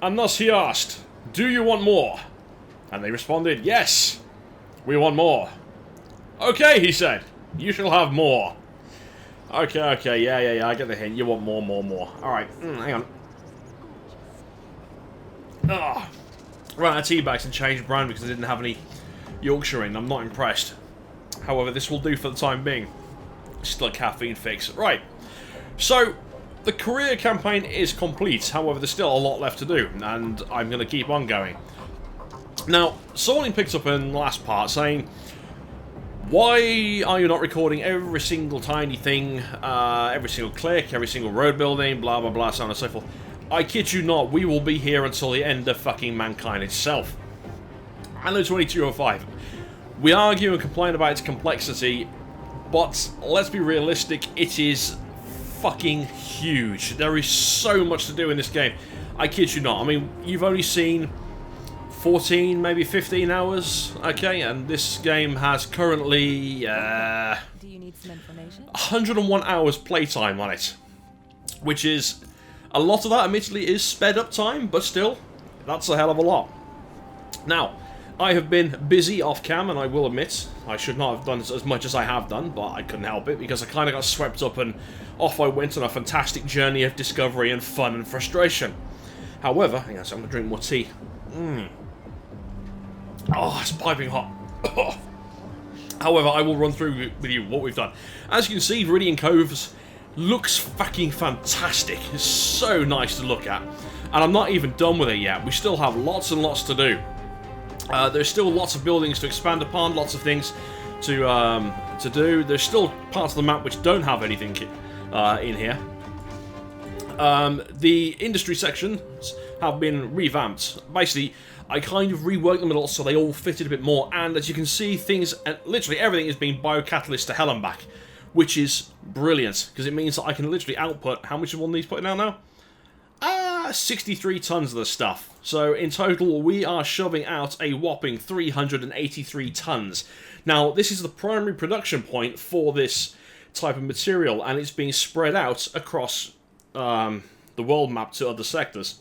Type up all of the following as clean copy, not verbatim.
And thus he asked, "Do you want more?" And they responded, "Yes, we want more." "Okay," he said, "you shall have more." Okay, yeah, I get the hint. You want more. Alright, hang on. Ugh. Right, our tea bags and changed brand because I didn't have any Yorkshire in. I'm not impressed. However, this will do for the time being. Still a caffeine fix. Right, so the career campaign is complete. However, there's still a lot left to do, and I'm going to keep on going. Now, someone picked up in the last part saying, "Why are you not recording every single tiny thing, every single click, every single road building, blah blah blah, so on and so forth?" I kid you not, we will be here until the end of fucking mankind itself. Anno 2205. We argue and complain about its complexity, but let's be realistic, it is fucking huge. There is so much to do in this game. I kid you not. I mean, you've only seen 14, maybe 15 hours, okay, and this game has currently, Do you need some information? 101 hours playtime on it, which is, a lot of that admittedly is sped up time, but still, that's a hell of a lot. Now, I have been busy off cam, and I will admit, I should not have done as much as I have done, but I couldn't help it, because I kind of got swept up and off I went on a fantastic journey of discovery and fun and frustration. However, hang on, so I'm going to drink more tea. Oh, it's piping hot. However, I will run through with you what we've done. As you can see, Veridian Cove looks fucking fantastic. It's so nice to look at. And I'm not even done with it yet. We still have lots and lots to do. There's still lots of buildings to expand upon, lots of things to do. There's still parts of the map which don't have anything in here. The industry sections have been revamped. Basically, I kind of reworked them a little so they all fitted a bit more, and as you can see, things, literally everything is being biocatalyst to hell and back, which is brilliant, because it means that I can literally output, how much of one of these putting out now? 63 tons of the stuff. So in total, we are shoving out a whopping 383 tons. Now, this is the primary production point for this type of material, and it's being spread out across the world map to other sectors.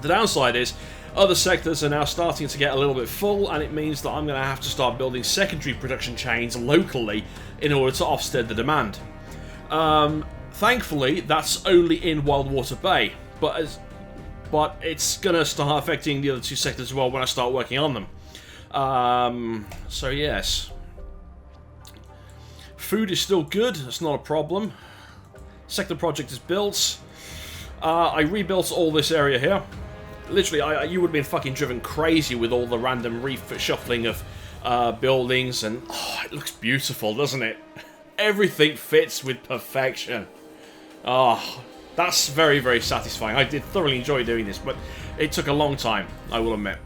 The downside is, other sectors are now starting to get a little bit full, and it means that I'm going to have to start building secondary production chains locally in order to offset the demand. Thankfully, that's only in Wildwater Bay, but it's going to start affecting the other two sectors as well when I start working on them. So yes. Food is still good, that's not a problem. Sector project is built. I rebuilt all this area here. Literally, you would have been fucking driven crazy with all the random reshuffling of buildings, and oh, it looks beautiful, doesn't it? Everything fits with perfection. Oh, that's very, very satisfying. I did thoroughly enjoy doing this, but it took a long time, I will admit.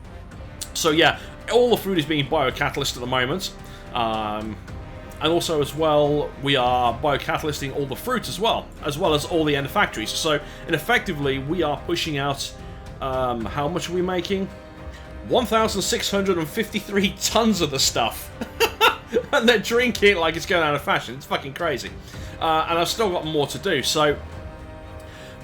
So yeah, all the food is being biocatalyst at the moment. And also as well, we are biocatalyzing all the fruit as well as all the end factories. So, and effectively, we are pushing out, how much are we making? 1,653 tons of the stuff. And they're drinking it like it's going out of fashion. It's fucking crazy. And I've still got more to do. So,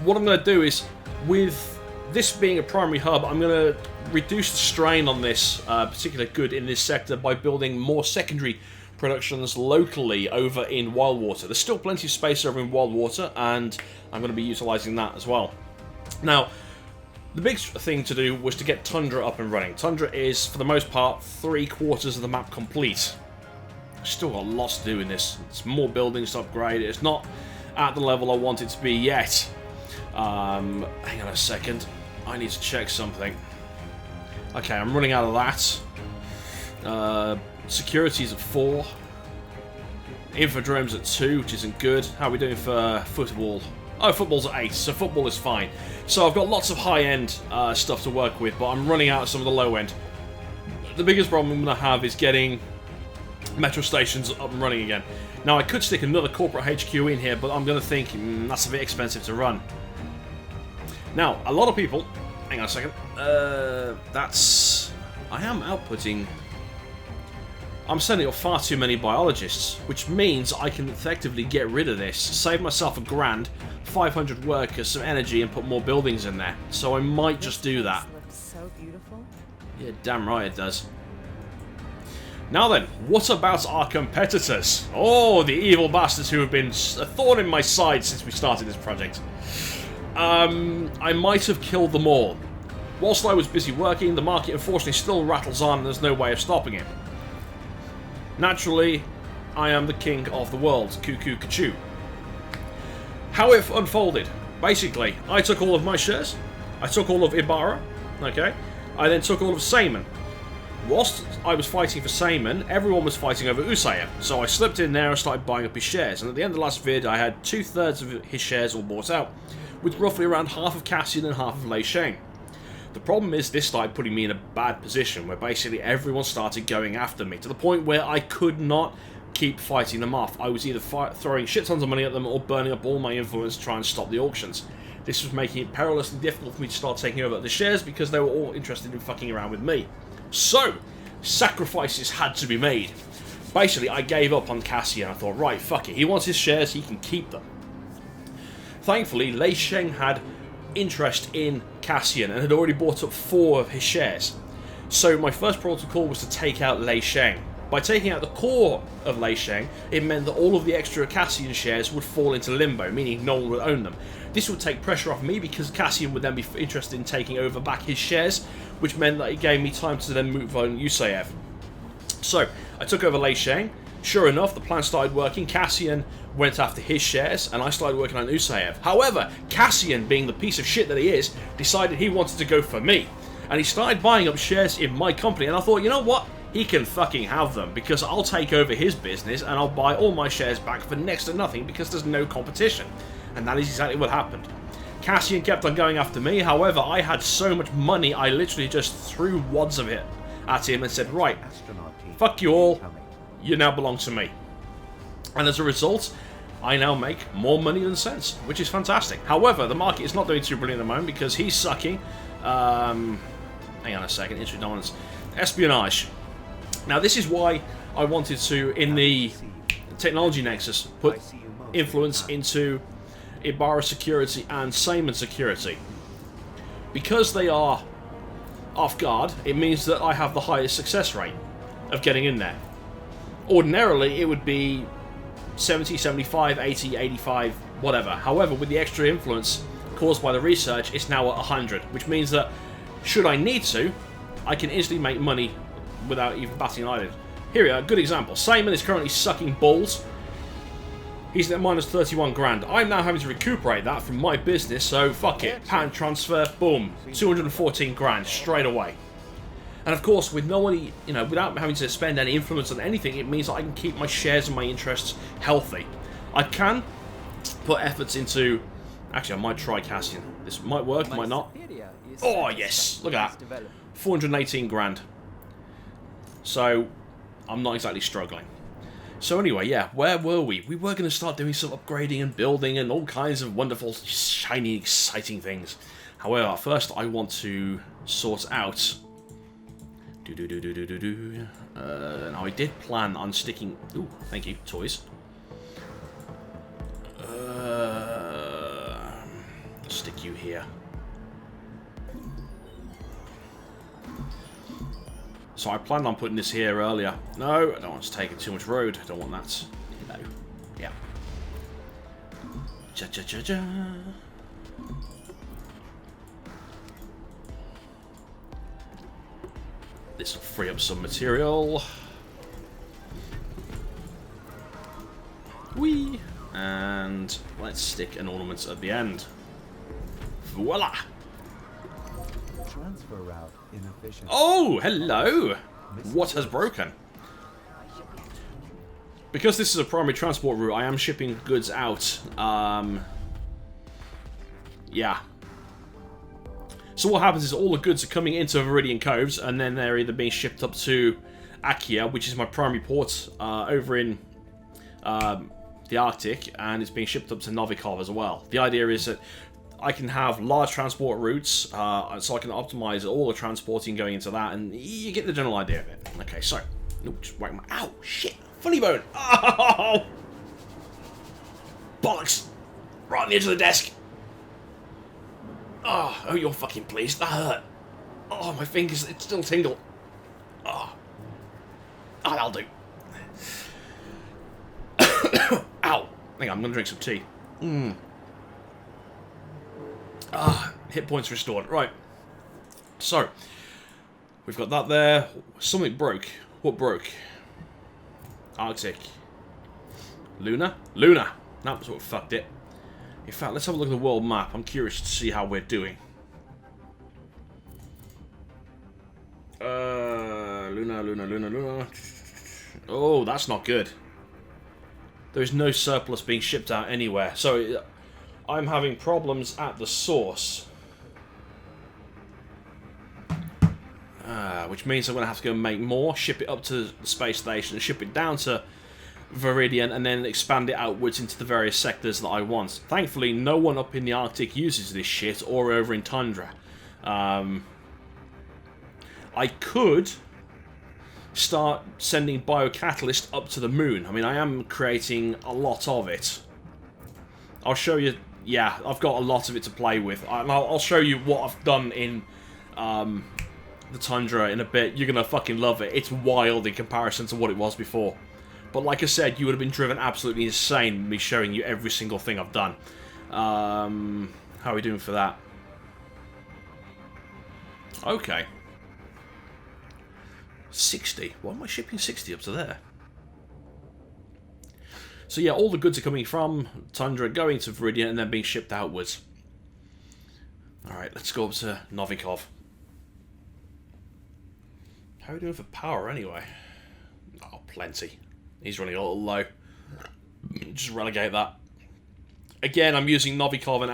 what I'm going to do is, with this being a primary hub, I'm going to reduce the strain on this particular good in this sector by building more secondary productions locally over in Wildwater. There's still plenty of space over in Wildwater, and I'm going to be utilising that as well. Now, the big thing to do was to get Tundra up and running. Tundra is, for the most part, 3/4 of the map complete. Still got lots to do in this. It's more buildings to upgrade. It's not at the level I want it to be yet. Hang on a second. I need to check something. Okay, I'm running out of that. Security's at 4. Infodrome's at 2, which isn't good. How are we doing for football? Oh, football's at 8, so football is fine. So I've got lots of high-end stuff to work with, but I'm running out of some of the low-end. The biggest problem I'm going to have is getting metro stations up and running again. Now, I could stick another corporate HQ in here, but I'm going to think that's a bit expensive to run. Now, a lot of people... Hang on a second. I am outputting... I'm sending up far too many biologists, which means I can effectively get rid of this, save myself $1,000, 500 workers, some energy, and put more buildings in there. So I might just do that. Looks so beautiful. Yeah, damn right it does. Now then, what about our competitors? Oh, the evil bastards who have been a thorn in my side since we started this project. I might have killed them all. Whilst I was busy working, the market unfortunately still rattles on and there's no way of stopping it. Naturally, I am the king of the world, cuckoo cachoo. How it unfolded. Basically, I took all of my shares, I took all of Ibarra, okay? I then took all of Sayman. Whilst I was fighting for Sayman, everyone was fighting over Usayev, so I slipped in there and started buying up his shares, and at the end of the last vid I had 2/3 of his shares all bought out, with roughly around half of Cassian and half of Lei Sheng. The problem is this started putting me in a bad position where basically everyone started going after me to the point where I could not keep fighting them off. I was either throwing shit tons of money at them or burning up all my influence to try and stop the auctions. This was making it perilously difficult for me to start taking over the shares because they were all interested in fucking around with me. So, sacrifices had to be made. Basically, I gave up on Cassian. I thought, right, fuck it. He wants his shares, he can keep them. Thankfully, Lei Sheng had interest in Cassian and had already bought up 4 of his shares. So my first protocol was to take out Lei Sheng. By taking out the core of Lei Sheng, it meant that all of the extra Cassian shares would fall into limbo, meaning no one would own them. This would take pressure off me because Cassian would then be interested in taking over back his shares, which meant that it gave me time to then move on Usayev. So, I took over Lei Sheng. Sure enough, the plan started working. Cassian went after his shares, and I started working on Usayev. However, Cassian, being the piece of shit that he is, decided he wanted to go for me. And he started buying up shares in my company, and I thought, you know what? He can fucking have them, because I'll take over his business, and I'll buy all my shares back for next to nothing, because there's no competition. And that is exactly what happened. Cassian kept on going after me, however, I had so much money, I literally just threw wads of it at him and said, right, fuck you all, you now belong to me. And as a result, I now make more money than sense, which is fantastic. However, the market is not doing too brilliant at the moment because he's sucking. Hang on a second, industry dominance. Espionage. Now this is why I wanted to, in the technology nexus, put influence into Ibarra security and Sayman security. Because they are off guard, it means that I have the highest success rate of getting in there. Ordinarily, it would be 70, 75, 80, 85, whatever. However, with the extra influence caused by the research, it's now at 100, which means that, should I need to, I can instantly make money without even batting an eyelid. Here we are, good example. Sayman is currently sucking balls. He's at minus 31 grand. I'm now having to recuperate that from my business, so fuck it. Patent transfer, boom, 214 grand straight away. And of course, with nobody, without having to spend any influence on anything, it means that I can keep my shares and my interests healthy. I can put efforts into... Actually, I might try Cassian. This might work, might not. Oh, yes! Look at that. 418 grand. So, I'm not exactly struggling. So anyway, yeah, where were we? We were going to start doing some upgrading and building and all kinds of wonderful, shiny, exciting things. However, first I want to sort out... Now I did plan on sticking... Ooh, thank you, toys. Stick you here. So I planned on putting this here earlier. No, I don't want to take too much road. I don't want that. No. Yeah. Cha-cha-cha-cha. This will free up some material. Whee! And let's stick an ornament at the end. Voila! Transfer route inefficient. Oh, hello! What has broken? Because this is a primary transport route, I am shipping goods out. Yeah. So what happens is all the goods are coming into Veridian Coves, and then they're either being shipped up to Akia, which is my primary port over in the Arctic, and it's being shipped up to Novikov as well. The idea is that I can have large transport routes, so I can optimize all the transporting going into that, and you get the general idea of it. Okay, so No, just whack my... Ow, shit. Funny bone. Oh! Bollocks. Right on the edge of the desk. Oh, you're fucking pleased. That hurt. Oh, my fingers, it still tingle. Oh. Oh, that'll do. Ow. Hang on, I'm going to drink some tea. Hit points restored. Right. So, we've got that there. Something broke. What broke? Arctic. Lunar? Lunar! No, that's what fucked it. In fact, let's have a look at the world map. I'm curious to see how we're doing. Lunar. Oh, that's not good. There's no surplus being shipped out anywhere. So, I'm having problems at the source. Which means I'm going to have to go make more, ship it up to the space station, ship it down to Veridian, and then expand it outwards into the various sectors that I want. Thankfully, no one up in the Arctic uses this shit, or over in Tundra. I could start sending biocatalyst up to the moon. I mean, I am creating a lot of it. I'll show you... Yeah, I've got a lot of it to play with. I'll show you what I've done in the Tundra in a bit. You're going to fucking love it. It's wild in comparison to what it was before. But like I said, you would have been driven absolutely insane with me showing you every single thing I've done. How are we doing for that? Okay. 60. Why am I shipping 60 up to there? So yeah, all the goods are coming from Tundra, going to Veridian, and then being shipped outwards. Alright, let's go up to Novikov. How are we doing for power anyway? Oh, plenty. He's running a little low. Just relegate that. Again, I'm using Novikov and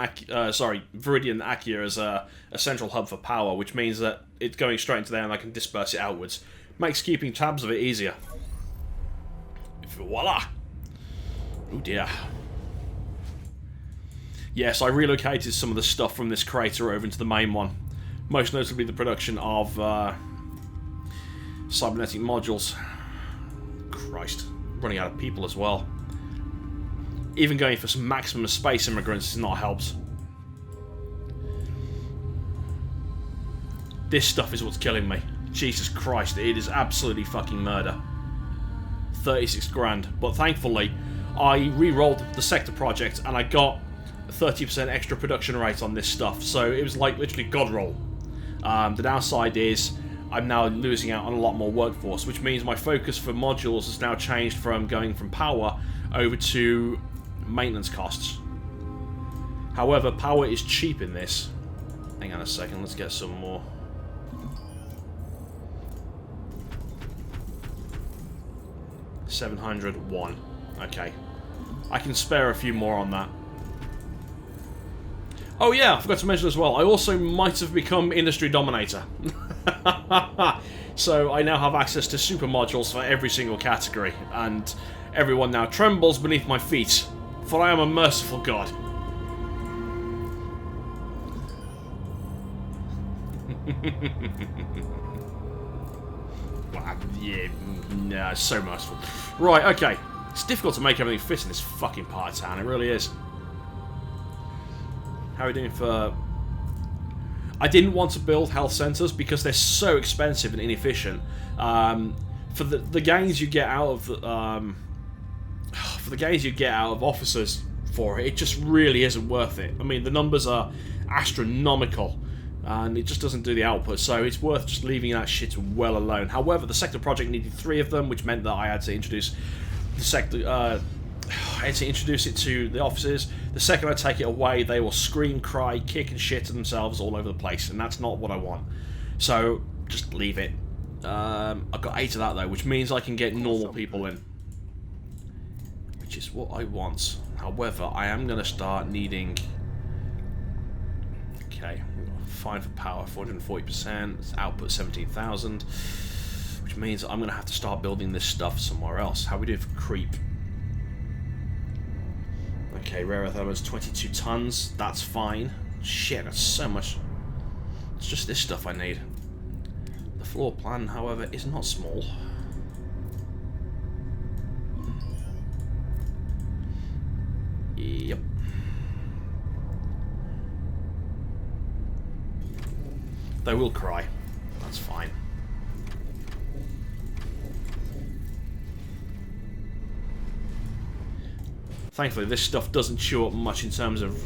Veridian Akia as a central hub for power, which means that it's going straight into there and I can disperse it outwards. Makes keeping tabs of it easier. Voila! Oh dear. Yes, I relocated some of the stuff from this crater over into the main one. Most notably the production of cybernetic modules. Christ. Running out of people as well. Even going for some maximum space immigrants has not helped. This stuff is what's killing me. Jesus Christ, it is absolutely fucking murder. 36 grand. But thankfully, I re-rolled the sector project and I got a 30% extra production rate on this stuff. So it was like literally god roll. The downside is I'm now losing out on a lot more workforce, which means my focus for modules has now changed from going from power over to maintenance costs. However, power is cheap in this. Hang on a second, let's get some more. $701. Okay. I can spare a few more on that. Oh yeah, I forgot to mention as well, I also might have become industry dominator. So I now have access to super modules for every single category, and everyone now trembles beneath my feet, for I am a merciful god. Wow, yeah, no, it's so merciful. Right, okay. It's difficult to make everything fit in this fucking part of town, it really is. How are we doing for... I didn't want to build health centers because they're so expensive and inefficient. For the gains you get out of officers for it, it just really isn't worth it. I mean, the numbers are astronomical, and it just doesn't do the output. So it's worth just leaving that shit well alone. However, the sector project needed 3 of them, which meant that I had to introduce the sector. I had to introduce it to the officers. The second I take it away, they will scream, cry, kick and shit to themselves all over the place, and that's not what I want. So, just leave it. I've got 8 of that though, which means I can get normal people in. Which is what I want. However, I am going to start needing... Okay, fine for power, 440%, output 17,000. Which means I'm going to have to start building this stuff somewhere else. How are we doing for creep? Okay, rare earth elements, 22 tons. That's fine. Shit, that's so much. It's just this stuff I need. The floor plan, however, is not small. Yep. They will cry. That's fine. Thankfully, this stuff doesn't chew up much in terms of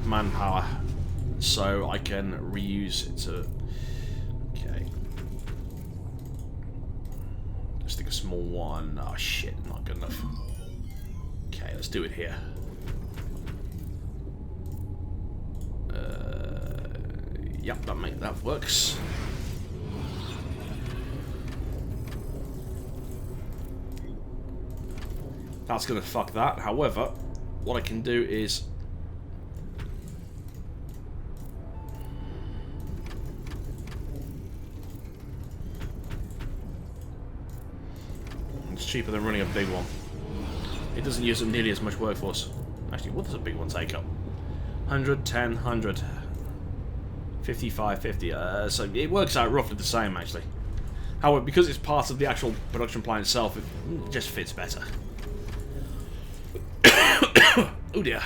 manpower, so I can reuse it to... Okay. Let's take a small one. Oh shit, not good enough. Okay, let's do it here. Yep, that works. That's gonna fuck that. However, what I can do is it's cheaper than running a big one. It doesn't use up nearly as much workforce. Actually, what does a big one take up? 100, 10, 100, 55, 50. So it works out roughly the same, actually. However, because it's part of the actual production plan itself, it just fits better. Oh dear.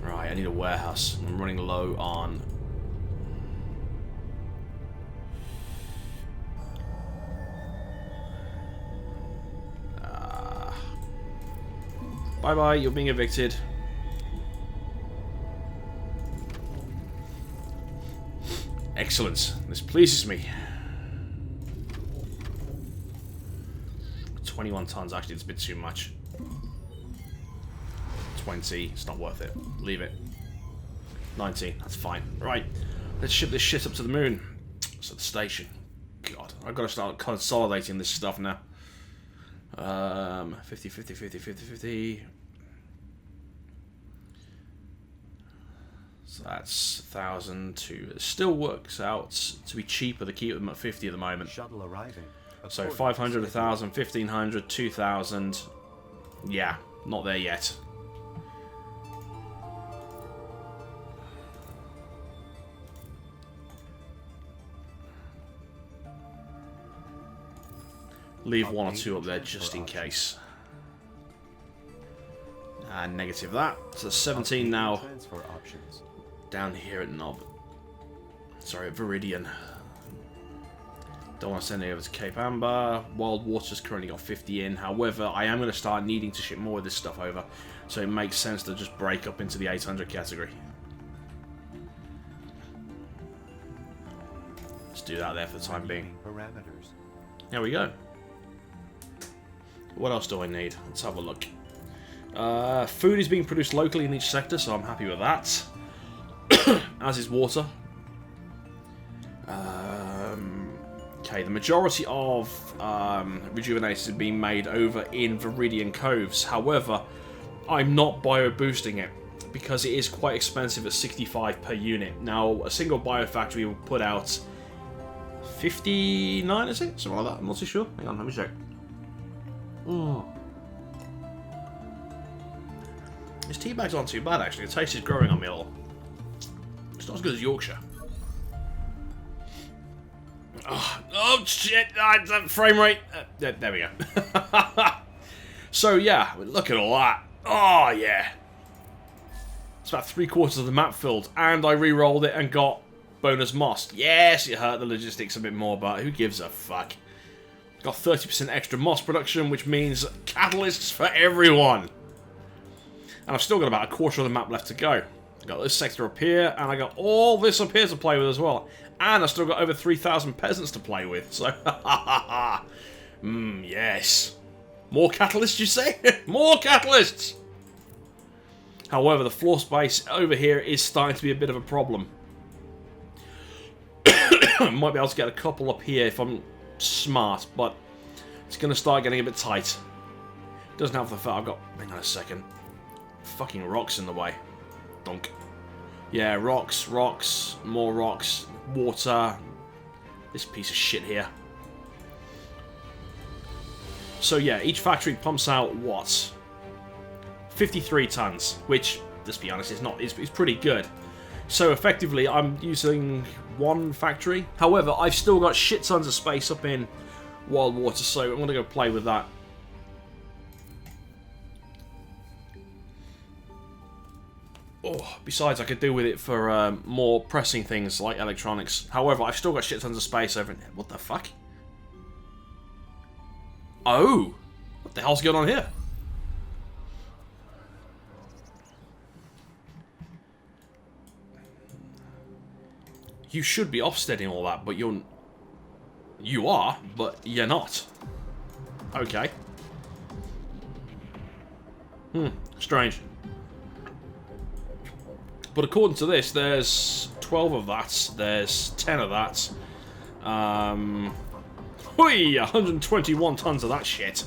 Right, I need a warehouse. I'm running low on... Bye-bye, you're being evicted. Excellent. This pleases me. 21 tons, actually, it's a bit too much. 20, it's not worth it. Leave it. 19, that's fine. Right, let's ship this shit up to the moon. It's at the station. God, I've got to start consolidating this stuff now. 50, 50, 50, 50, 50. So that's 1,002. It still works out to be cheaper to keep them at 50 at the moment. Shuttle arriving. So 500, 1,000, 1,500, 2,000. Yeah, not there yet. Leave one or two up there just in case. And negative that. So 17 now. Down here at Knob. Sorry, at Veridian. Don't want to send it over to Cape Amber. Wild Water's currently got 50 in. However, I am going to start needing to ship more of this stuff over. So it makes sense to just break up into the 800 category. Let's do that there for the time being. Parameters. There we go. What else do I need? Let's have a look. Food is being produced locally in each sector, so I'm happy with that. As is water. Okay, the majority of rejuvenators are being made over in Veridian Coves. However, I'm not bio-boosting it because it is quite expensive at 65 per unit. Now, a single biofactory will put out 59, is it? Something like that. I'm not too sure. Hang on, let me check. This teabag's aren't too bad, actually. The taste is growing on me a little. It's not as good as Yorkshire. Oh shit! Frame rate. There we go. So yeah, look at all that. Oh yeah. It's about 3/4 of the map filled, and I re-rolled it and got bonus moss. Yes, it hurt the logistics a bit more, but who gives a fuck? Got 30% extra moss production, which means catalysts for everyone. And I've still got about 1/4 of the map left to go. I got this sector up here, and I got all this up here to play with as well. And I've still got over 3,000 peasants to play with, so yes. More catalysts, you say? More catalysts! However, the floor space over here is starting to be a bit of a problem. Might be able to get a couple up here if I'm smart, but it's going to start getting a bit tight. Doesn't have the fact I've got... Hang on a second. Fucking rocks in the way. Dunk. Yeah, rocks, more rocks, water. This piece of shit here. So yeah, each factory pumps out what? 53 tons, which, let's be honest, it's pretty good. So effectively, I'm using one factory. However, I've still got shit tons of space up in Wild Water, so I'm going to go play with that. Oh, besides, I could do with it for more pressing things like electronics. However, I've still got shit tons of space over in here. What the fuck? Oh! What the hell's going on here? You should be offsteading all that, but you're... You are, but you're not. Okay. Strange. But according to this, there's 12 of that, there's 10 of that. Whee! 121 tons of that shit.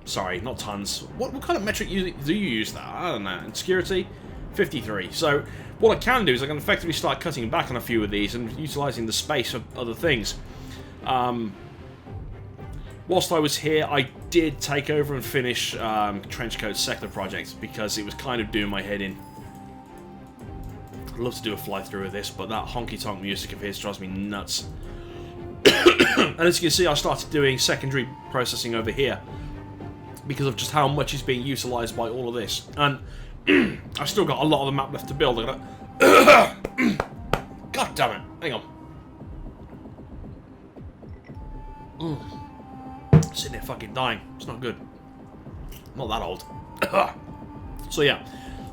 Sorry, not tons. What kind of metric do you use that? I don't know. And security? 53. So, what I can do is I can effectively start cutting back on a few of these and utilising the space for other things. Whilst I was here, I did take over and finish Trenchcoat Sector Project because it was kind of doing my head in. I'd love to do a fly-through of this, but that honky-tonk music of his drives me nuts. And as you can see, I started doing secondary processing over here because of just how much is being utilised by all of this. And I've still got a lot of the map left to build. God damn it. Hang on. Sitting there fucking dying. It's not good. I'm not that old. So yeah,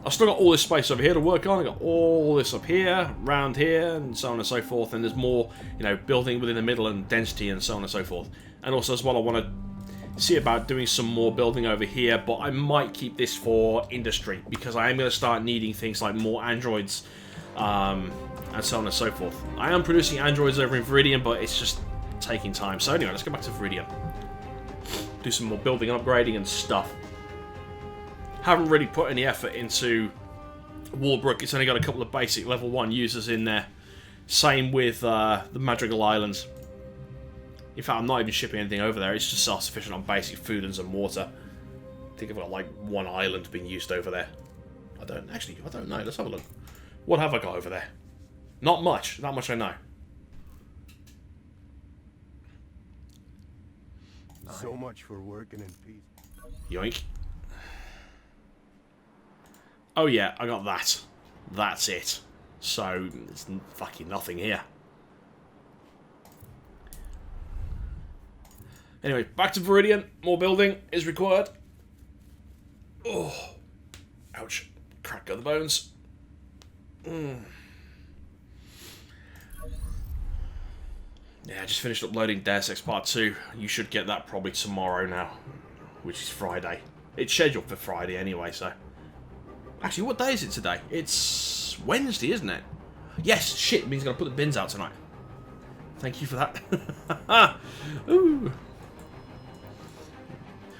I've still got all this space over here to work on. I've got all this up here, round here, and so on and so forth. And there's more, you know, building within the middle and density and so on and so forth. And also as well, I want to see about doing some more building over here, but I might keep this for industry because I am going to start needing things like more androids and so on and so forth. I am producing androids over in Veridian, but it's just taking time. So anyway, let's go back to Veridian. Do some more building and upgrading and stuff. Haven't really put any effort into Walbrook. It's only got a couple of basic level 1 users in there. Same with the Madrigal Islands. In fact, I'm not even shipping anything over there. It's just self-sufficient on basic food and some water. I think I've got like 1 island being used over there. I don't know. Let's have a look. What have I got over there? Not much. That much I know. So much for working in peace. Yoink. Oh yeah, I got that. That's it. So, it's fucking nothing here. Anyway, back to Veridian. More building is required. Oh. Ouch. Crack of the bones. Yeah, I just finished uploading Deus Ex Part 2. You should get that probably tomorrow now, which is Friday. It's scheduled for Friday anyway, so... Actually, what day is it today? It's Wednesday, isn't it? Yes, shit, it means I'm going to put the bins out tonight. Thank you for that. Ooh.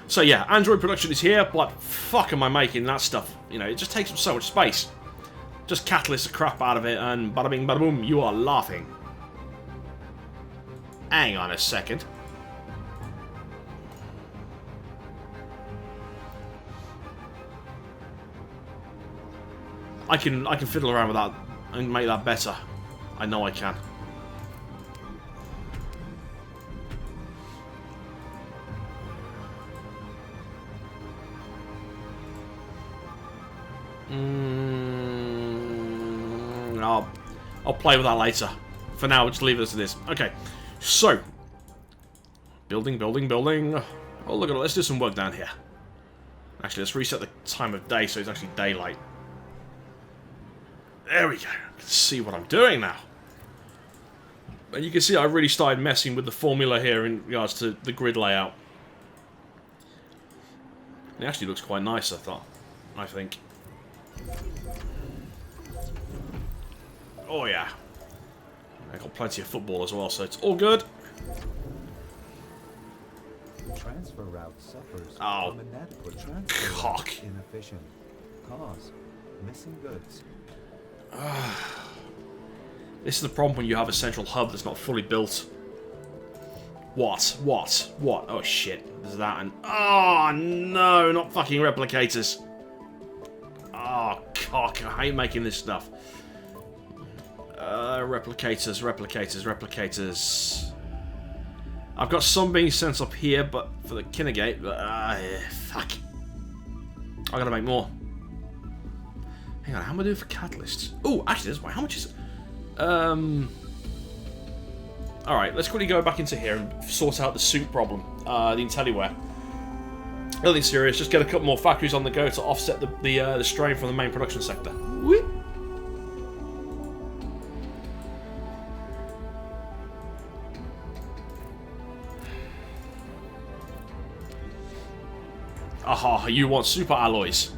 So yeah, Android production is here, but fuck am I making that stuff? You know, it just takes up so much space. Just catalyst the crap out of it, and bada bing, bada boom, you are laughing. Hang on a second. I can fiddle around with that and make that better. I know I can. I'll play with that later. For now, we'll just leave it as it is. Okay, so building. Oh, look at it. Let's do some work down here. Actually, let's reset the time of day so it's actually daylight. There we go. I can see what I'm doing now. And you can see I really started messing with the formula here in regards to the grid layout. It actually looks quite nice, I think. Oh yeah. I got plenty of football as well, so it's all good. Transfer route suffers Oh, from inadequate transfer cock. inefficient. Cause missing goods. This is the problem when you have a central hub that's not fully built. What? Oh shit. There's that and... Oh no, not fucking replicators. Oh cock, I hate making this stuff. Replicators. I've got some being sent up here, but for the Kinnergate, but fuck. I gotta make more. Hang on, how am I doing for catalysts? Oh, actually, that's why. How much is it? Alright, let's quickly go back into here and sort out the suit problem. The IntelliWare. Nothing serious, just get a couple more factories on the go to offset the strain from the main production sector. Whoop. Aha, you want super alloys.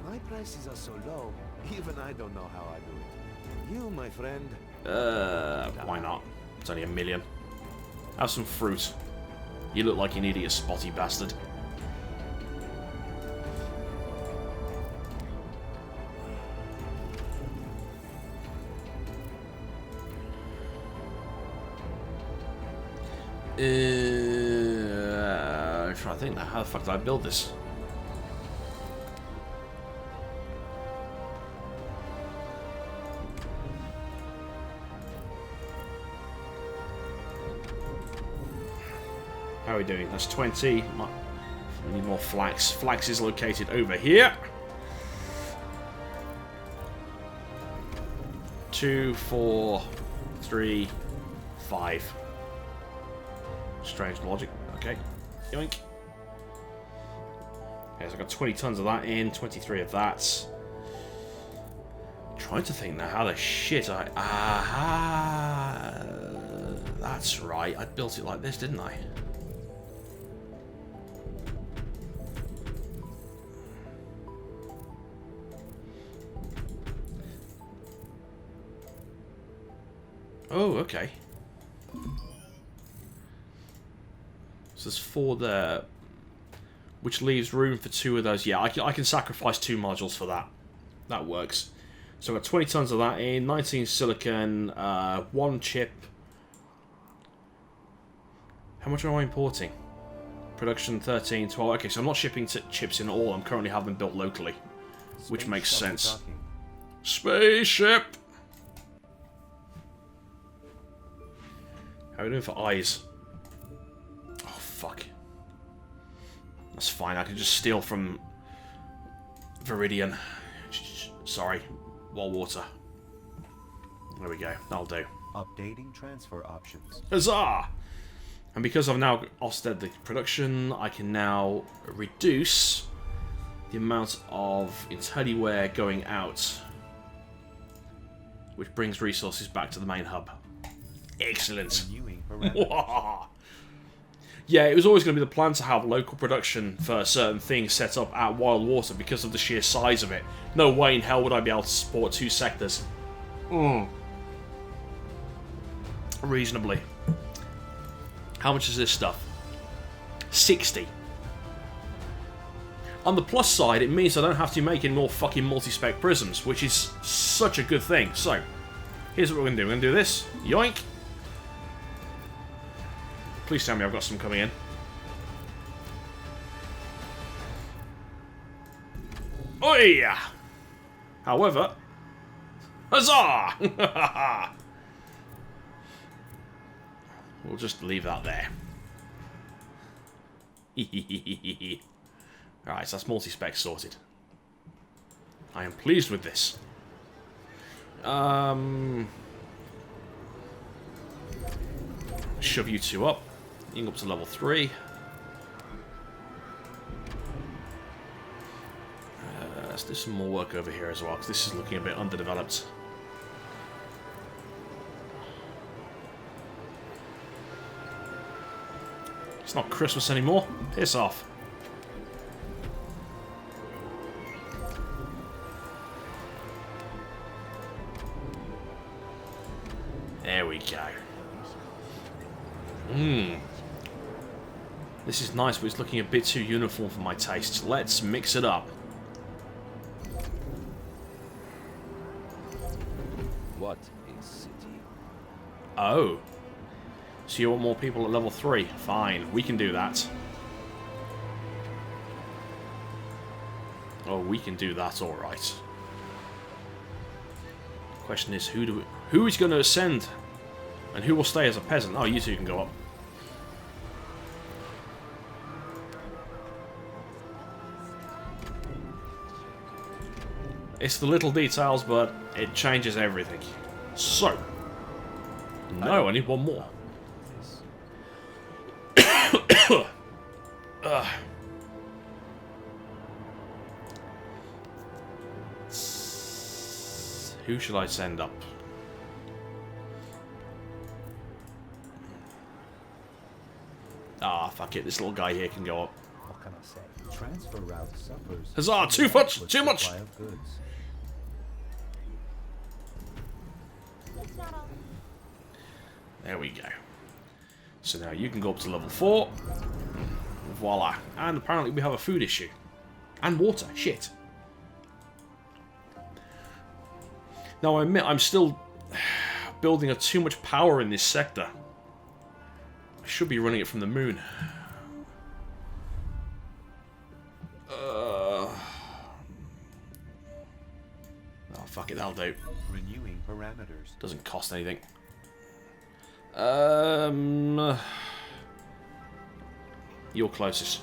My prices are so low, even I don't know how I do it. You, my friend. Why not? It's only 1 million. Have some fruit. You look like an idiot, spotty bastard. I'm trying to think now. How the fuck did I build this? How are we doing? That's 20. We need more flax. Flax is located over here. 2, 4, 3, 5. Strange logic. Okay. Yoink. Okay, so I've got 20 tons of that in, 23 of that. I'm trying to think now how the shit I... Aha! That's right. I built it like this, didn't I? Oh, okay. So there's 4 there, which leaves room for 2 of those. Yeah, I can sacrifice 2 modules for that. That works. So I've got 20 tons of that in, 19 silicon, 1 chip. How much am I importing? Production 13, 12. Okay, so I'm not shipping chips in all. I'm currently having them built locally, which makes sense. Spaceship! How are we doing for eyes? Oh, fuck. That's fine, I can just steal from Veridian. Sorry, wall water. There we go, that'll do. Updating transfer options. Huzzah! And because I've now offset the production, I can now reduce the amount of IntelliWare going out, which brings resources back to the main hub. Excellent. Yeah, it was always going to be the plan to have local production for certain things set up at Wild Water because of the sheer size of it. No way in hell would I be able to support 2 sectors. Reasonably. How much is this stuff? 60. On the plus side, it means I don't have to make any more fucking multi-spec prisms, which is such a good thing. So, here's what we're going to do. We're going to do this. Yoink. Please tell me I've got some coming in. Oh yeah! However, huzzah! We'll just leave that there. Alright, so that's multi-spec sorted. I am pleased with this. Shove you 2 up. You can go up to level 3. Let's do some more work over here as well, because this is looking a bit underdeveloped. It's not Christmas anymore. Piss off. There we go. This is nice, but it's looking a bit too uniform for my taste. Let's mix it up. What a city. Oh. So you want more people at level 3? Fine, we can do that. Oh, we can do that, alright. Question is, who is going to ascend? And who will stay as a peasant? Oh, you 2 can go up. It's the little details, but it changes everything. So. No, I need one more. Who should I send up? Ah, fuck it. This little guy here can go up. What can I say? Transfer route suffers. Huzzah! Too much! Too much! Supply of goods. There we go. So now you can go up to level 4. Voila. And apparently we have a food issue. And water. Shit. Now I admit I'm still building up too much power in this sector. I should be running it from the moon. Oh fuck it, that'll do. Renewing parameters. Doesn't cost anything. You're closest.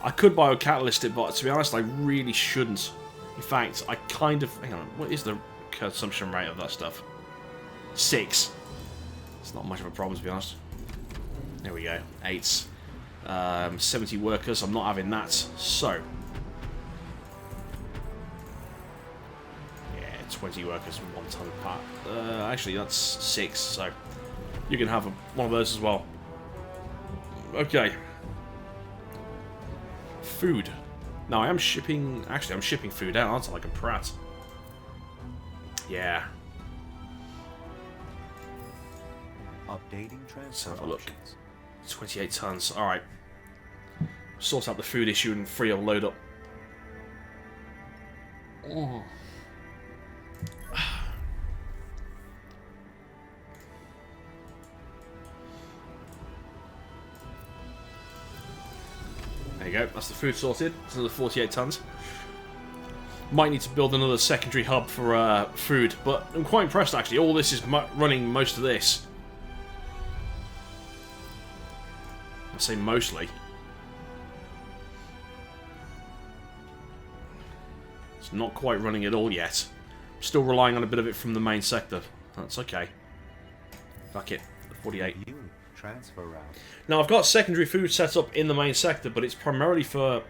I could bio-catalyst it, but to be honest, I really shouldn't. In fact, I kind of... Hang on, what is the consumption rate of that stuff? 6. It's not much of a problem, to be honest. There we go. 8. 70 workers, I'm not having that. So... yeah, 20 workers, 1 ton part. Actually, that's 6, so... you can have one of those as well. Okay. Food. No, I am shipping... actually, I'm shipping food out, aren't I? Like a prat. Yeah. Updating transfer Let's have a look. options. 28 tons. Alright. Sort out the food issue and free a load up. Oh. There you go. That's the food sorted. It's another 48 tons. Might need to build another secondary hub for food, but I'm quite impressed actually. All this is running most of this. I say mostly. It's not quite running it all yet. I'm still relying on a bit of it from the main sector. That's okay. Fuck it. 48. Review transfer route. Now I've got secondary food set up in the main sector, but it's primarily for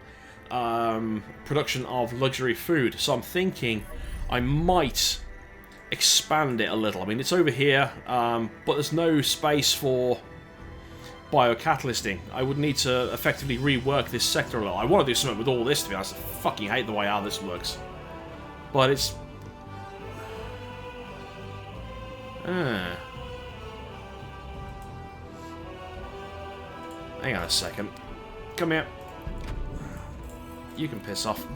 production of luxury food. So I'm thinking I might expand it a little. I mean, it's over here, but there's no space for bio-catalysting. I would need to effectively rework this sector a little. I want to do something with all this, to be honest. I fucking hate the way how this works. But it's... hang on a second. Come here. You can piss off.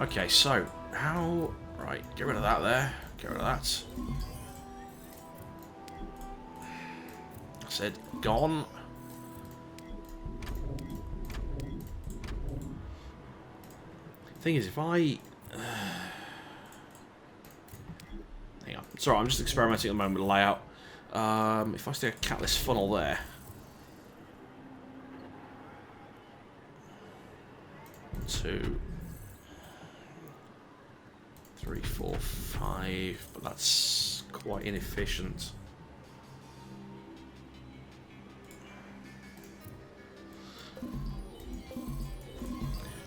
Okay, so, how... right, get rid of that there. Get rid of that. I said, gone. Thing is, if I... hang on. It's alright, I'm just experimenting at the moment with the layout. If I stick a catalyst funnel there... 2, 3, 4, 5, but that's quite inefficient.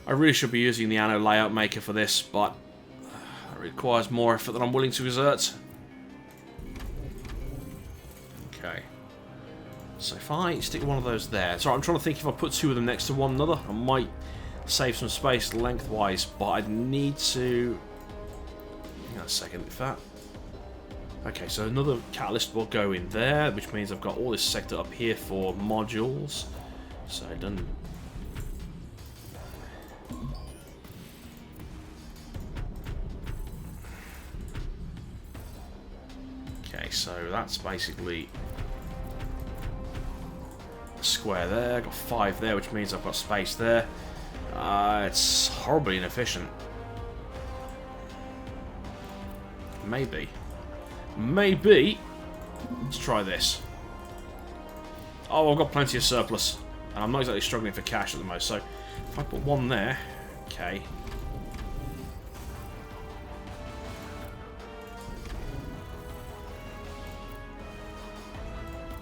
I really should be using the Anno layout maker for this, but it requires more effort than I'm willing to exert. Okay. So if I stick one of those there... sorry, I'm trying to think if I put 2 of them next to one another, I might save some space lengthwise, but I'd need to... hang on a second, if that... okay, so another catalyst will go in there, which means I've got all this sector up here for modules. So done. Okay, so that's basically a square there. I've got 5 there, which means I've got space there. It's horribly inefficient. Maybe. Maybe. Let's try this. Oh, I've got plenty of surplus. And I'm not exactly struggling for cash at the most, so if I put one there, okay.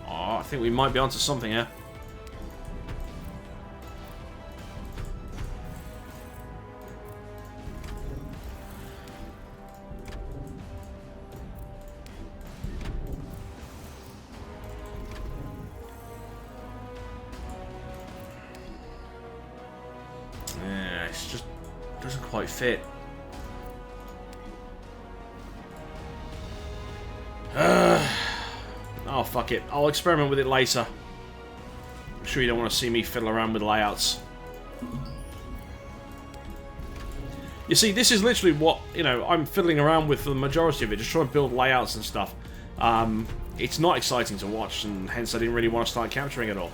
Oh, I think we might be onto something here. Yeah, it just doesn't quite fit. Oh, fuck it. I'll experiment with it later. I'm sure you don't want to see me fiddle around with layouts. You see, this is literally what, you know, I'm fiddling around with for the majority of it, just trying to build layouts and stuff. It's not exciting to watch, and hence I didn't really want to start capturing it all.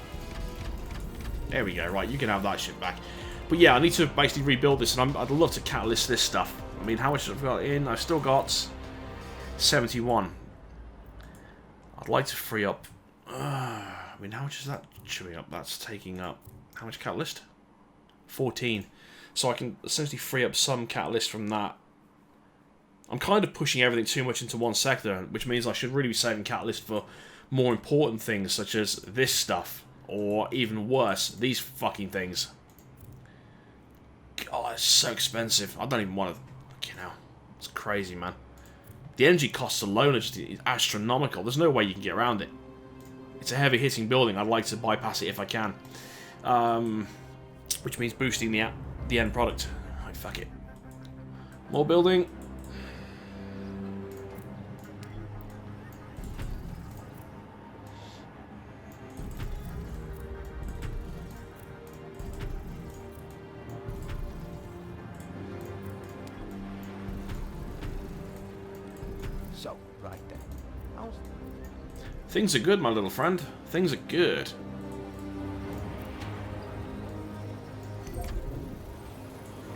There we go, right, you can have that shit back. But yeah, I need to basically rebuild this, and I'd love to catalyst this stuff. I mean, how much have I got in? I've still got 71. I'd like to free up... I mean, how much is that chewing up? That's taking up... How much catalyst? 14. So I can essentially free up some catalyst from that. I'm kind of pushing everything too much into one sector, which means I should really be saving catalyst for more important things, such as this stuff. Or even worse, these fucking things. God, it's so expensive. I don't even want to... You know, it's crazy, man. The energy costs alone are just astronomical. There's no way you can get around it. It's a heavy-hitting building. I'd like to bypass it if I can. Which means boosting the end product. Right, fuck it. More building. So, right then. How's... Things are good, my little friend. Things are good.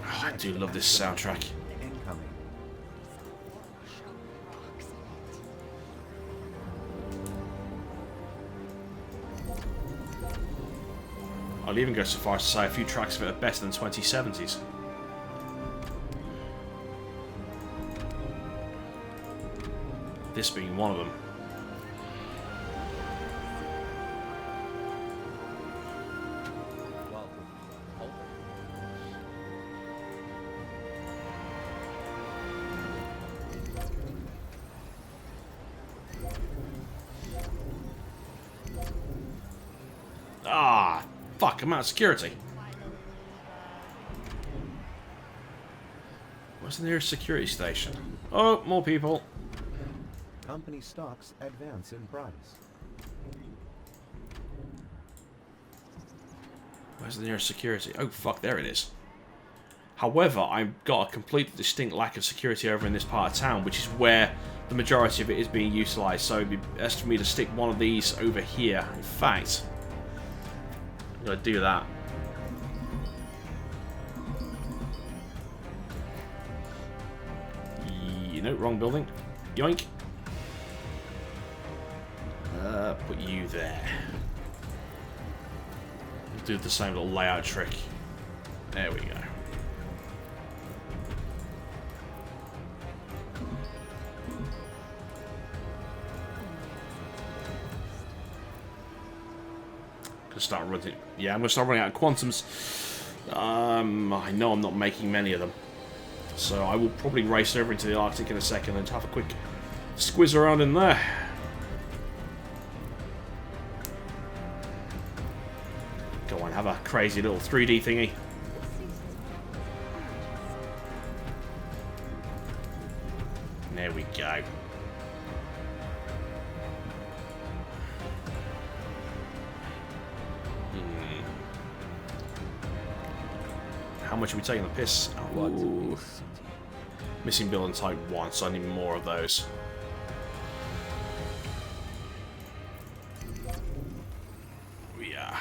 Oh, I do love this soundtrack. Incoming. I'll even go so far as to say a few tracks of it are better than 2070s. This being one of them. Ah, fuck, I'm out of security. Where's the nearest security station? Oh, more people. Company stocks advance in price. Where's the nearest security? Oh, fuck, there it is. However, I've got a completely distinct lack of security over in this part of town, which is where the majority of it is being utilised, so it'd be best for me to stick one of these over here. In fact, I'm going to do that. No, wrong building. Yoink. Put you there. We'll do the same little layout trick. There we go. Gonna start running. Yeah, I'm gonna start running out of quantums. I know I'm not making many of them, so I will probably race over into the Arctic in a second and have a quick squiz around in there. Go on, have a crazy little 3D thingy. There we go. How much are we taking the piss? Ooh. Missing building type 1, so I need more of those. Yeah.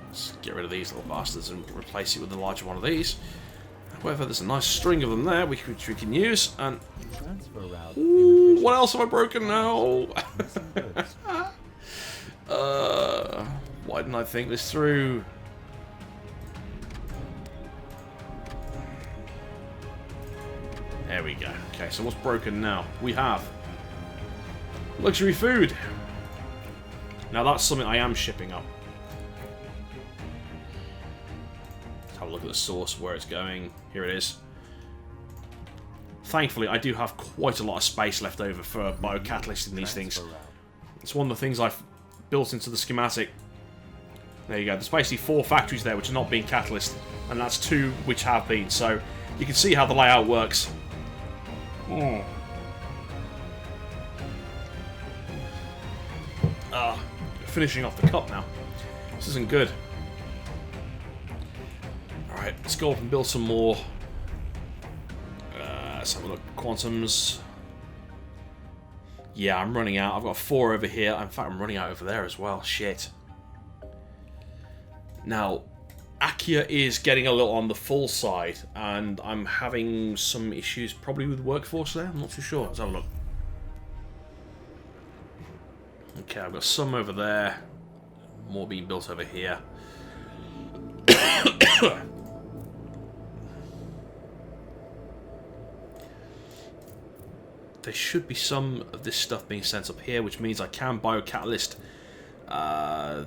Let's get rid of these little bastards and replace it with the larger one of these. However, there's a nice string of them there which we can use. And ooh, what else have I broken now? Why didn't I think this through? There we go. Okay, so what's broken now? We have luxury food. Now that's something I am shipping up. Let's have a look at the source, where it's going. Here it is. Thankfully, I do have quite a lot of space left over for biocatalyzing these things. It's one of the things I've built into the schematic. There you go. There's basically 4 factories there which are not being catalyzed, and that's 2 which have been. So you can see how the layout works. Finishing off the cup now. This isn't good. Alright, let's go up and build some more. Let's have a look. Quantums. Yeah, I'm running out. I've got 4 over here. In fact, I'm running out over there as well. Shit. Now, Akia is getting a little on the full side, and I'm having some issues probably with workforce there. I'm not too sure. Let's have a look. Okay, I've got some over there. More being built over here. There should be some of this stuff being sent up here, which means I can biocatalyst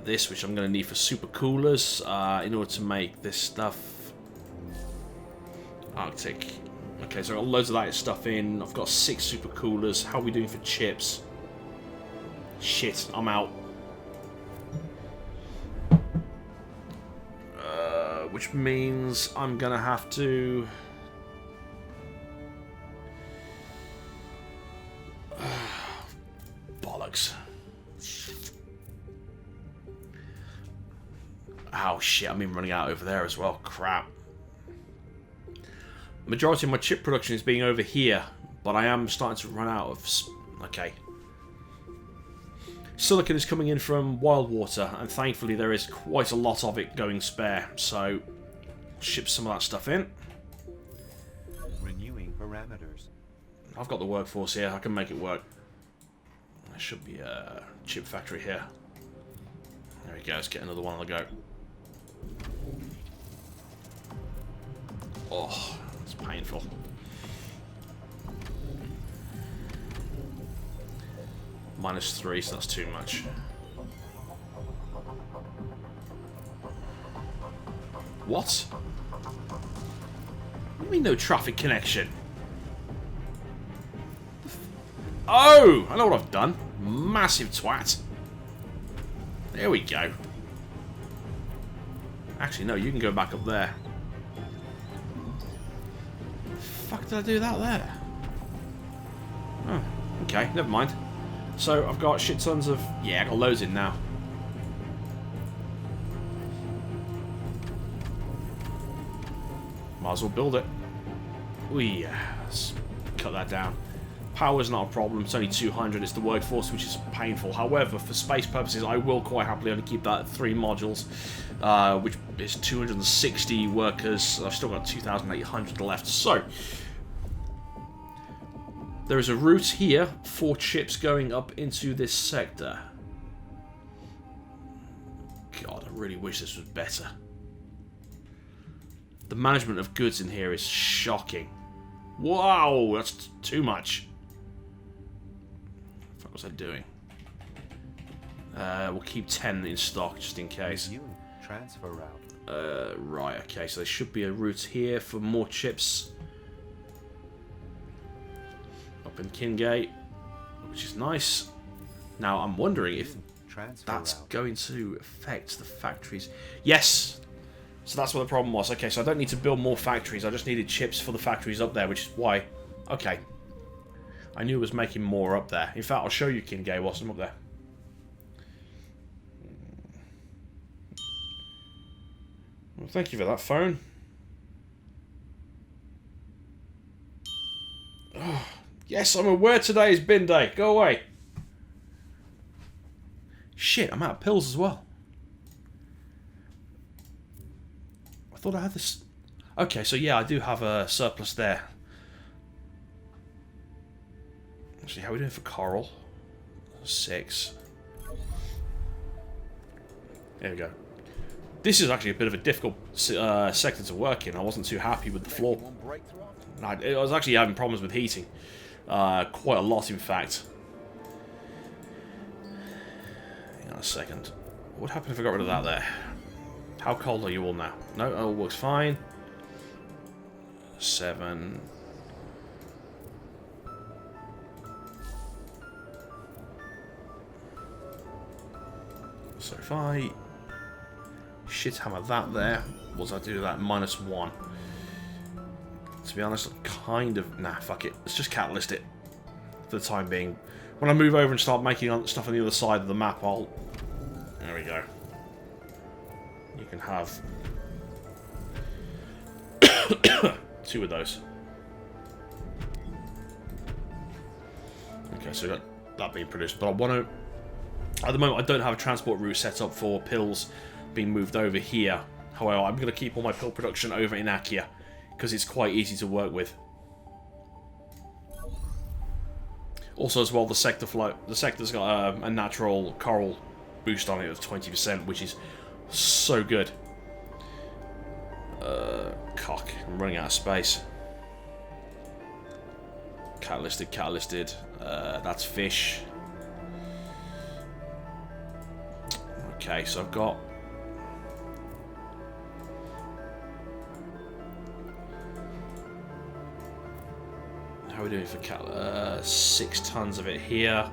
this, which I'm going to need for super coolers in order to make this stuff Arctic. Okay, so I've got loads of that stuff in. I've got 6 super coolers. How are we doing for chips? Shit, I'm out. Which means I'm going to have to... Bollocks. Oh shit, I'm even running out over there as well. Crap. Majority of my chip production is being over here, but I am starting to run out of... Okay. Silicon is coming in from Wild Water, and thankfully there is quite a lot of it going spare, so ship some of that stuff in. Renewing parameters. I've got the workforce here, I can make it work. There should be a chip factory here. There we go, let's get another one on the go. Oh, it's painful. -3, so that's too much. What? What do you mean no traffic connection? Oh! I know what I've done. Massive twat. There we go. Actually, no, you can go back up there. Fuck did I do that there? Oh, okay, never mind. So, I've got shit tons of... Yeah, I got loads in now. Might as well build it. Let's cut that down. Power's not a problem, it's only 200, it's the workforce which is painful. However, for space purposes, I will quite happily only keep that at 3 modules, which is 260 workers. I've still got 2,800 left, so... There is a route here for chips going up into this sector. God, I really wish this was better. The management of goods in here is shocking. Wow, that's too much. What was I doing? We'll keep 10 in stock just in case. Transfer route. Right, okay, so there should be a route here for more chips. Up in Kingate, which is nice. Now, I'm wondering if that's going to affect the factories. Yes! So that's what the problem was. Okay, so I don't need to build more factories. I just needed chips for the factories up there, which is why... Okay. I knew it was making more up there. In fact, I'll show you Kingate whilst I'm up there. Well, thank you for that, phone. Oh, yes, I'm aware today is bin day. Go away. Shit, I'm out of pills as well. I thought I had this... Okay, so yeah, I do have a surplus there. Actually, how are we doing for coral? 6. There we go. This is actually a bit of a difficult sector to work in. I wasn't too happy with the floor. I was actually having problems with heating. Quite a lot, in fact. Hang on a second. What would happen if I got rid of that there? How cold are you all now? No, it all works fine. 7. So if I shit hammer that there, what does I do that? -1. To be honest, kind of... Nah, fuck it. Let's just catalyst it for the time being. When I move over and start making stuff on the other side of the map, I'll... There we go. You can have 2 of those. Okay, so we got that being produced. But I want to... At the moment, I don't have a transport route set up for pills being moved over here. However, I'm going to keep all my pill production over in Akia, because it's quite easy to work with. Also, as well, the sector's got a natural coral boost on it of 20%, which is so good. Cock, I'm running out of space. Catalysted. That's fish. Okay, so I've got... How are we doing for cat? 6 tons of it here.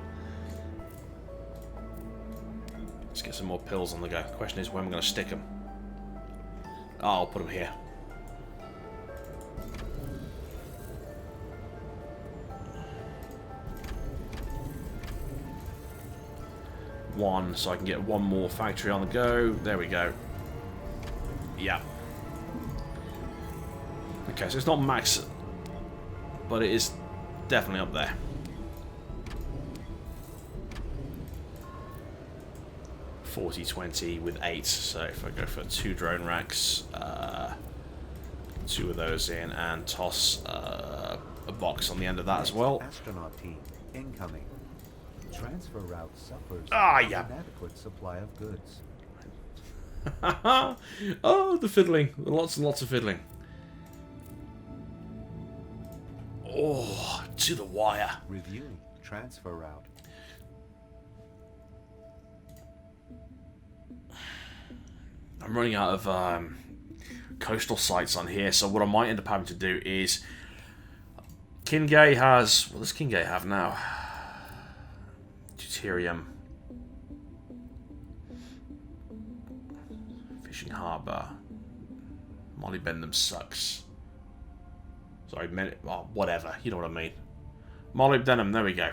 Let's get some more pills on the go. The question is when we're going to stick them. Oh, I'll put them here. One, so I can get one more factory on the go. There we go. Yeah. Okay, so it's not max, but it is definitely up there. $40.20 with 8. So if I go for 2 drone racks, 2 of those in, and toss a box on the end of that as well. Astronaut team incoming. Transfer route suffers Yeah. inadequate supply of goods. Oh, the fiddling. Lots and lots of fiddling. Oh, to the wire. Reviewing transfer route. I'm running out of coastal sites on here, so what I might end up having to do is... Kingay has... What does Kingay have now? Deuterium. Fishing Harbour. Molybdenum sucks. Sorry, oh, whatever. You know what I mean. Molybdenum, there we go.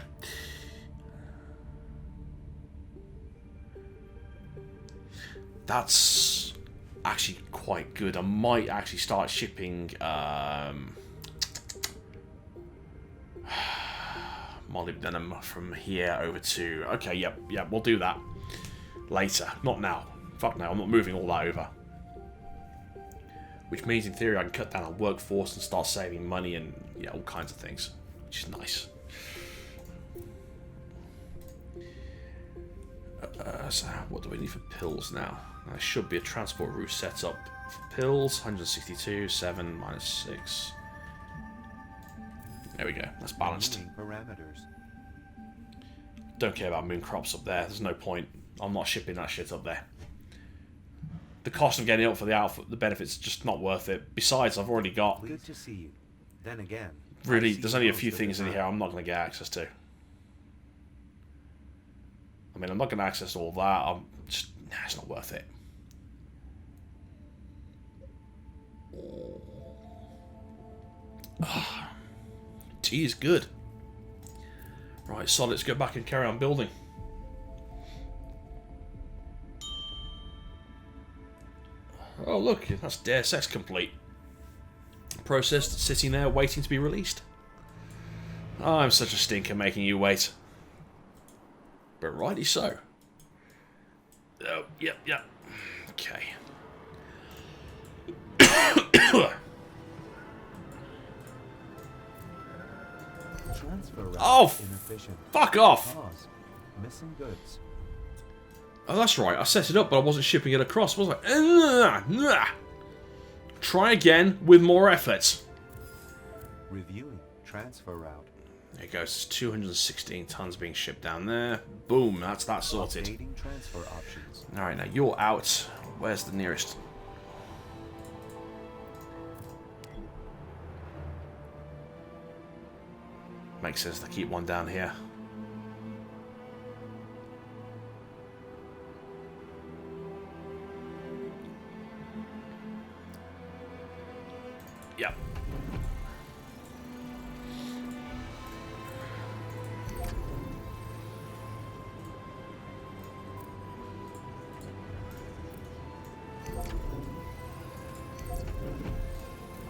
That's actually quite good. I might actually start shipping molybdenum from here over to... Okay, yep, we'll do that later. Not now. Fuck no, I'm not moving all that over. Which means, in theory, I can cut down on workforce and start saving money and, yeah, all kinds of things. Which is nice. So, what do we need for pills now? There should be a transport route set up for pills. 162, 7, minus 6. There we go. That's balanced. Parameters. Don't care about moon crops up there. There's no point. I'm not shipping that shit up there. The cost of getting it up for the outfit, the benefits, just not worth it. Besides, I've already got... Good to see you. Then again, Really, there's only a few things in here I'm not going to get access to. I mean, I'm not going to access all that. I'm just... Nah, it's not worth it. Tea is good. Right, so let's go back and carry on building. Oh look, that's Deus Ex complete. Processed, sitting there waiting to be released. Oh, I'm such a stinker making you wait. But righty so. Oh, yep. Okay. Transfer route Oh, inefficient. fuck off! Cause missing goods. Oh, that's right. I set it up, but I wasn't shipping it across, was I? Try again with more effort. Reviewing transfer route. There it goes. It's 216 tons being shipped down there. Boom. That's that sorted. Updating transfer options. All right, now you're out. Where's the nearest? Makes sense to keep one down here. Yep.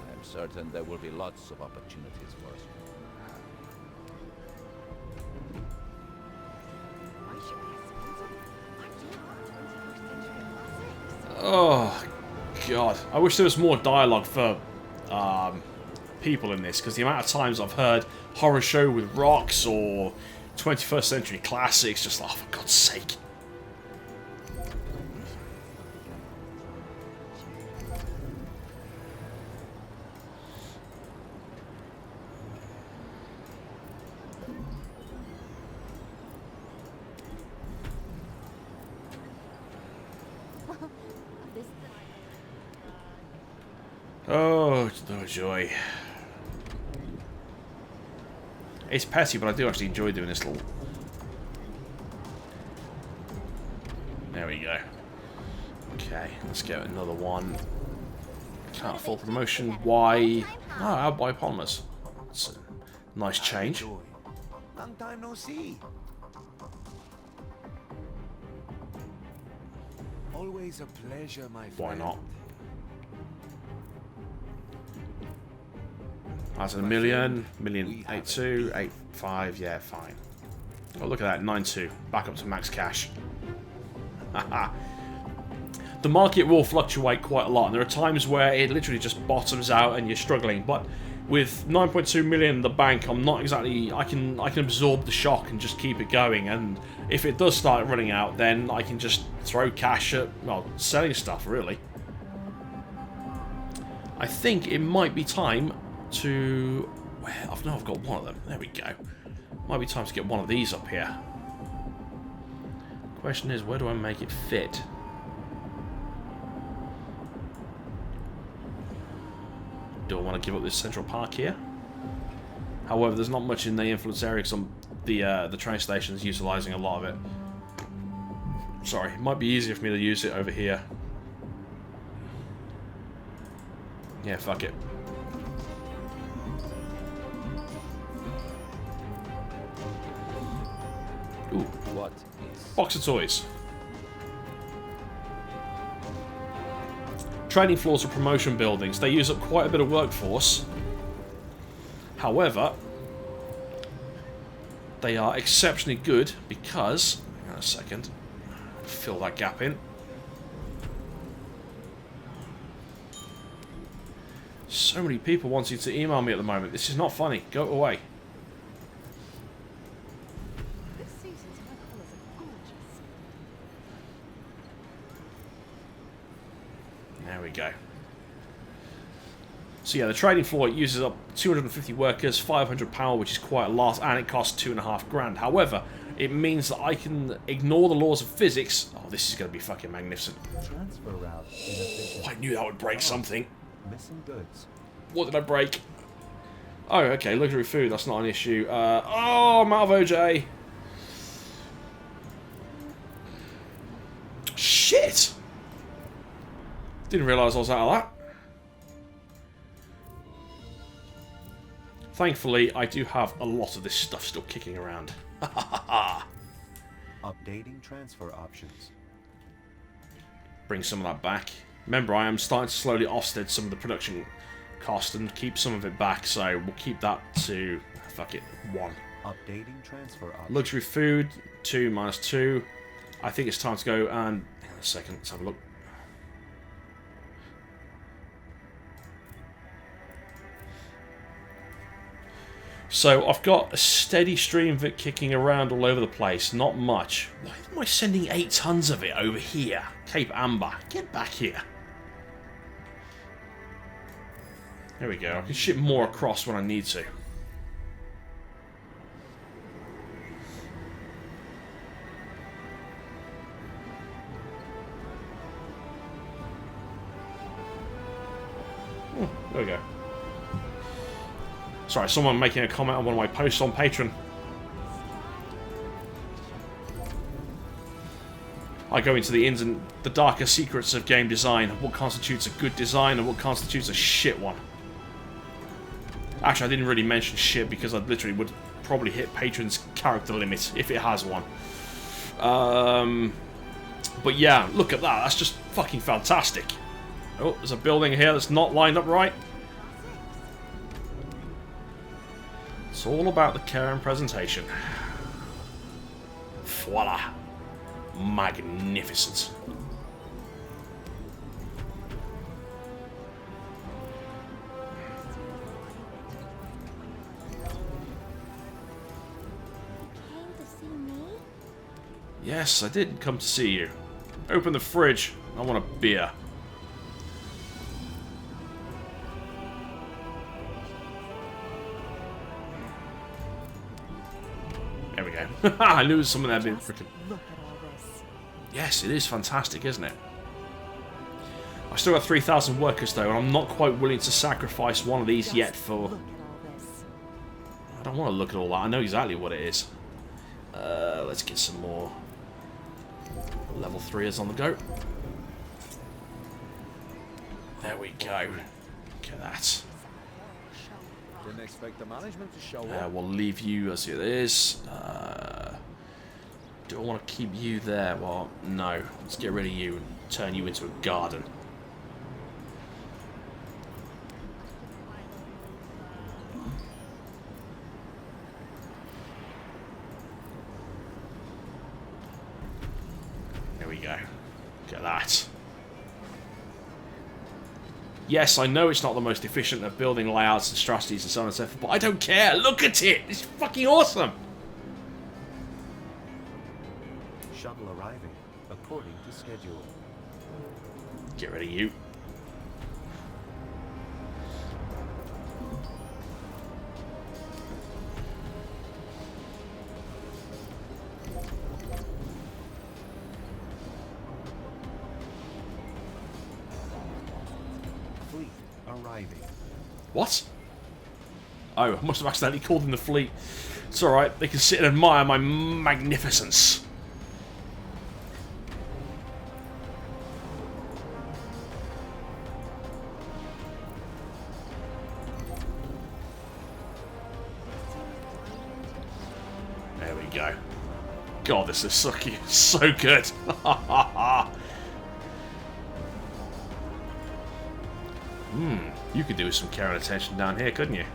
I'm certain there will be lots of opportunities for us. Oh, God. I wish there was more dialogue for people in this, because the amount of times I've heard horror show with rocks or 21st century classics, just like, oh, for God's sake. Oh, no joy. It's petty, but I do actually enjoy doing this little... There we go. Okay, let's get another one. Can't afford promotion. Why? Oh, I'll buy polymers. That's a nice change. Long time no see. Always a pleasure, my friend. Why not? That's a million, 82, 85, yeah, fine. Oh, look at that, 92, back up to max cash. The market will fluctuate quite a lot, and there are times where it literally just bottoms out and you're struggling, but with 9.2 million in the bank, I'm not exactly, I can absorb the shock and just keep it going, and if it does start running out, then I can just throw cash at, well, selling stuff, really. I think it might be time to... I've got one of them. There we go. Might be time to get one of these up here. Question is, where do I make it fit? Do I want to give up this central park here? However, there's not much in the influence area because the train station is utilising a lot of it. Sorry, it might be easier for me to use it over here. Yeah, fuck it. Ooh. What is... Box of toys. Training floors are promotion buildings. They use up quite a bit of workforce. However, they are exceptionally good because... Hang on a second. Fill that gap in. So many people wanting to email me at the moment. This is not funny. Go away. There we go. So yeah, the trading floor uses up 250 workers, 500 power, which is quite a lot, and it costs 2.5 grand. However, it means that I can ignore the laws of physics. Oh, this is going to be fucking magnificent. Transfer route inefficient. Oh, I knew that would break something. Missing goods. What did I break? Oh, okay, luxury food, that's not an issue. Oh, I'm out of OJ. Shit! Didn't realise I was out of that. Thankfully, I do have a lot of this stuff still kicking around. Updating transfer options. Bring some of that back. Remember, I am starting to slowly offset some of the production cost and keep some of it back, so we'll keep that to, fuck it, 1. Updating transfer options. Luxury food, 2 minus 2. I think it's time to go and... Hang on a second, let's have a look. So I've got a steady stream of it kicking around all over the place. Not much. Why am I sending 8 tons of it over here? Cape Amber. Get back here. There we go. I can ship more across when I need to. There we go. Sorry, someone making a comment on one of my posts on Patreon. I go into the ins and the darker secrets of game design, what constitutes a good design and what constitutes a shit one. Actually, I didn't really mention shit because I literally would probably hit Patreon's character limit if it has one. But yeah, look at that. That's just fucking fantastic. Oh, there's a building here that's not lined up right. It's all about the care and presentation. Voila. Magnificent. Came to see me? Yes, I did come to see you. Open the fridge. I want a beer. There we go. I knew it was something that had been freaking... Look at all this. Yes, it is fantastic, isn't it? I've still got 3,000 workers though, and I'm not quite willing to sacrifice one of these yet for... Look at all this. I don't want to look at all that. I know exactly what it is. Let's get some more level 3s on the go. There we go. Look at that. Didn't expect the management to show up. We'll leave you as it is. Do I want to keep you there? Well, no. Let's get rid of you and turn you into a garden. There we go. Look at that. Yes, I know it's not the most efficient of building layouts and strategies and so on and so forth, but I don't care. Look at it! It's fucking awesome! Shuttle arriving according to schedule. Get rid of you. Fleet arriving. What? Oh, I must have accidentally called in the fleet. It's alright, they can sit and admire my magnificence. There we go. God, this is sucky. So good. You could do with some care and attention down here, couldn't you?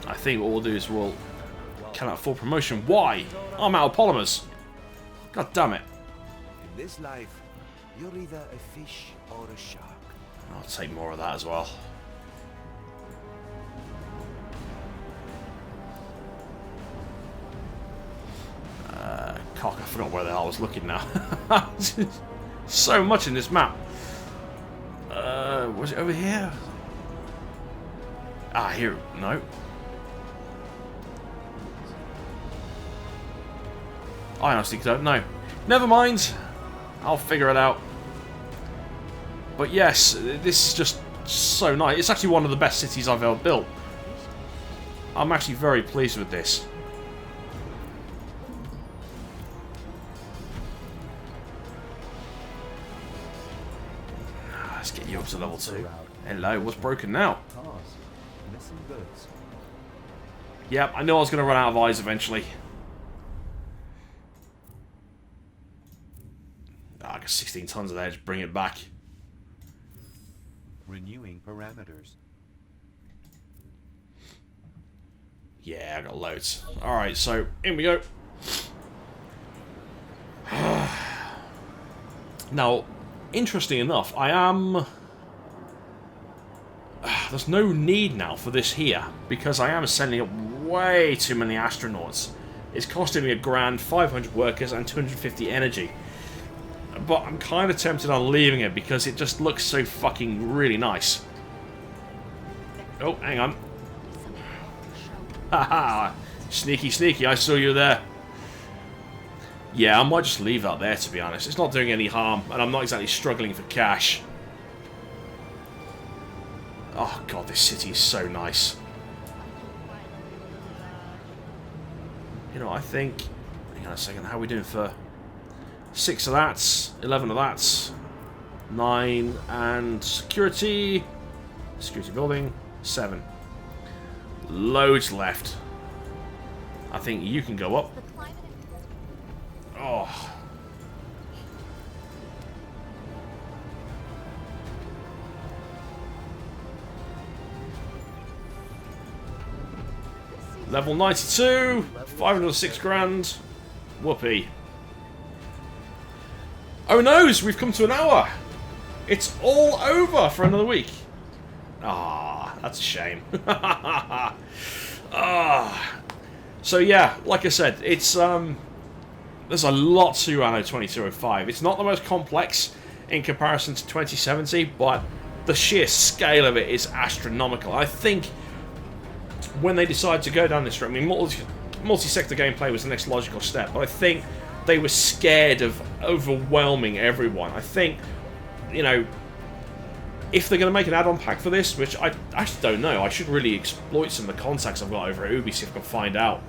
I think what we'll do is we'll count out full promotion. Why? I'm out of polymers. God damn it. In this life, you're either a fish or a shark. I'll take more of that as well. Cock, I forgot where the hell I was looking now. So much in this map. Was it over here? Ah, here. No. I honestly don't know. Never mind. I'll figure it out. But yes, this is just so nice. It's actually one of the best cities I've ever built. I'm actually very pleased with this. Let's get you up to level 2. Hello, what's broken now? Cars. Missing goods. Yep, I knew I was going to run out of eyes eventually. I got 16 tons of that, just bring it back. Renewing parameters. Yeah, I got loads. Alright, so in we go. Now, interesting enough, I am... there's no need now for this here, because I am sending up way too many astronauts. It's costing me $1,000, 500 workers, and 250 energy. But I'm kind of tempted on leaving it because it just looks so fucking really nice. Oh, hang on. Haha! Sneaky, sneaky, I saw you there. Yeah, I might just leave that there, to be honest. It's not doing any harm, and I'm not exactly struggling for cash. Oh god, this city is so nice. You know, I think... Hang on a second, how are we doing for... 6 of that, 11 of that, 9, and security... Security building, 7. Loads left. I think you can go up. Oh. Level 92, 506 grand. Whoopee. Oh noes, we've come to an hour. It's all over for another week. Ah, that's a shame. Ah. So yeah, like I said, it's there's a lot to Anno 2205. It's not the most complex in comparison to 2070, but the sheer scale of it is astronomical. I think when they decided to go down this route, I mean, multi-sector gameplay was the next logical step, but I think they were scared of overwhelming everyone. I think, you know, if they're going to make an add-on pack for this, which I actually don't know, I should really exploit some of the contacts I've got over at Ubi, see if I can find out.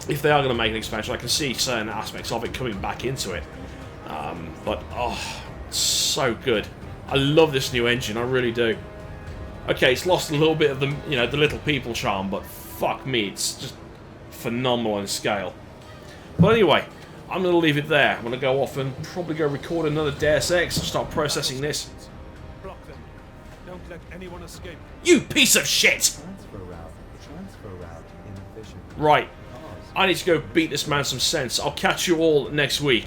If they are going to make an expansion, I can see certain aspects of it coming back into it. But, oh, so good. I love this new engine, I really do. Okay, it's lost a little bit of the, you know, the little people charm, but fuck me, it's just phenomenal in scale. But anyway, I'm going to leave it there. I'm going to go off and probably go record another Deus Ex and start processing this. Block them. Don't let anyone escape. You piece of shit! Transfer route inefficient. Right, Pause. I need to go beat this man some sense. I'll catch you all next week.